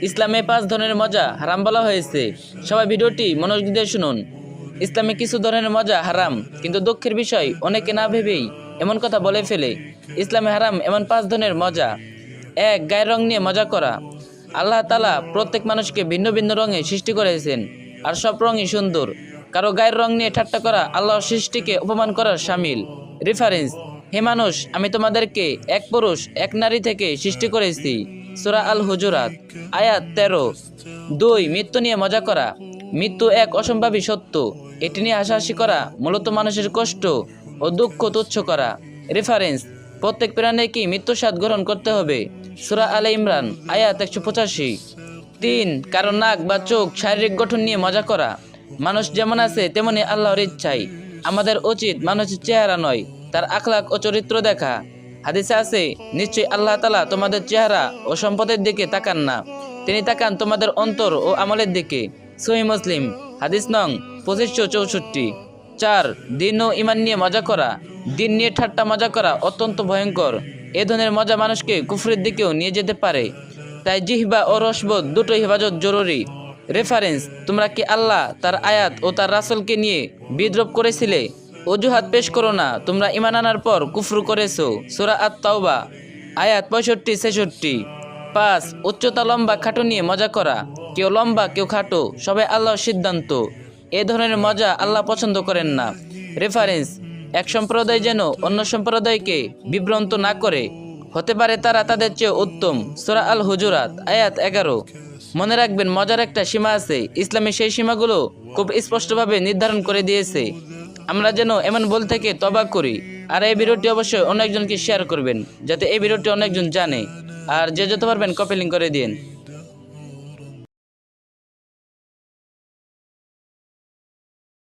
ইসলামে 5 ধরনের মজা হারাম বলা হয়েছে। সবাই ভিডিওটি মনোযোগ দিয়ে শুনুন। ইসলামে কিছু ধরনের মজা হারাম, কিন্তু দুঃখের বিষয় অনেকে না ভেবেই এমন কথা বলে ফেলে। ইসলামে হারাম এমন 5 ধরনের মজা। 1. গায়ের রং নিয়ে মজা করা। আল্লাহ তাআলা প্রত্যেক মানুষকে ভিন্ন ভিন্ন রঙে সৃষ্টি করেছেন, আর সব রঙই সুন্দর। কারো গায়ের রং নিয়ে ঠাট্টা করা আল্লাহর সৃষ্টিকে অপমান করার শামিল। রেফারেন্স: হে মানুষ, আমি তোমাদেরকে এক পুরুষ এক নারী থেকে সৃষ্টি করেছি। সূরা আল হুজুরাত আয়াত 13। 2. মৃত্যু নিয়ে মজা করা। মৃত্যু এক অসম্ভাবী সত্য। এটি নিয়ে হাসাহাসি করা মূলত মানুষের কষ্ট ও দুঃখ তুচ্ছ করা। রেফারেন্স: প্রত্যেক প্রাণীকে মৃত্যুর স্বাদ গ্রহণ করতে হবে। সূরা আলে ইমরান আয়াত 185। 3. কারণ নাক বা চোখ শারীরিক গঠন নিয়ে মজা করা। মানুষ যেমন আছে তেমনি আল্লাহর ইচ্ছাই। আমাদের উচিত মানুষের চেহারা নয়, তার আখলাক ও চরিত্র দেখা। হাদিসে আছে, নিশ্চয়ই আল্লাহ তাআলা তোমাদের চেহারা ও সম্পদের দিকে তাকান না, তিনি তাকান তোমাদের অন্তর ও আমলের দিকে। সহিহ মুসলিম হাদিস নং 2564। 4. দিন ও ঈমান নিয়ে মজা করা। দিন নিয়ে ঠাট্টা মজা করা অত্যন্ত ভয়ঙ্কর। এ ধরনের মজা মানুষকে কুফরের দিকেও নিয়ে যেতে পারে। তাই জিহ্বা ও রসবোধ দুটোই হেফাজত জরুরি। রেফারেন্স: তোমরা কি আল্লাহ, তার আয়াত ও তার রাসূলকে নিয়ে বিদ্রোপ করেছিলে? অজুহাত পেশ করো না, তোমরা ঈমান আনার পর কুফর করেছো। সূরা আত-তাওবা আয়াত 65-66। 5. উচ্চতা লম্বা খাটো নিয়ে মজা করা। কেউ লম্বা কেউ খাটো, সবাই আল্লাহর সিদ্ধান্ত। এ ধরনের মজা আল্লাহ পছন্দ করেন না। রেফারেন্স: এক সম্প্রদায় যেন অন্য সম্প্রদায়কে বিভ্রান্ত না করে, হতে পারে তারা তাদের চেয়ে উত্তম। সূরা আল হুজুরাত আয়াত 11। মনে রাখবেন, মজার একটা সীমা আছে। ইসলামে সেই সীমাগুলো খুব স্পষ্টভাবে নির্ধারণ করে দিয়েছে। আমরা যেন এমন ভুল থেকে তওবা করি। আর এই ভিডিওটি অবশ্যই অন্য একজনকে শেয়ার করবেন, যাতে এই ভিডিওটি অনেকজন জানে। আর যে যত পারবেন কপি লিঙ্ক করে দিন।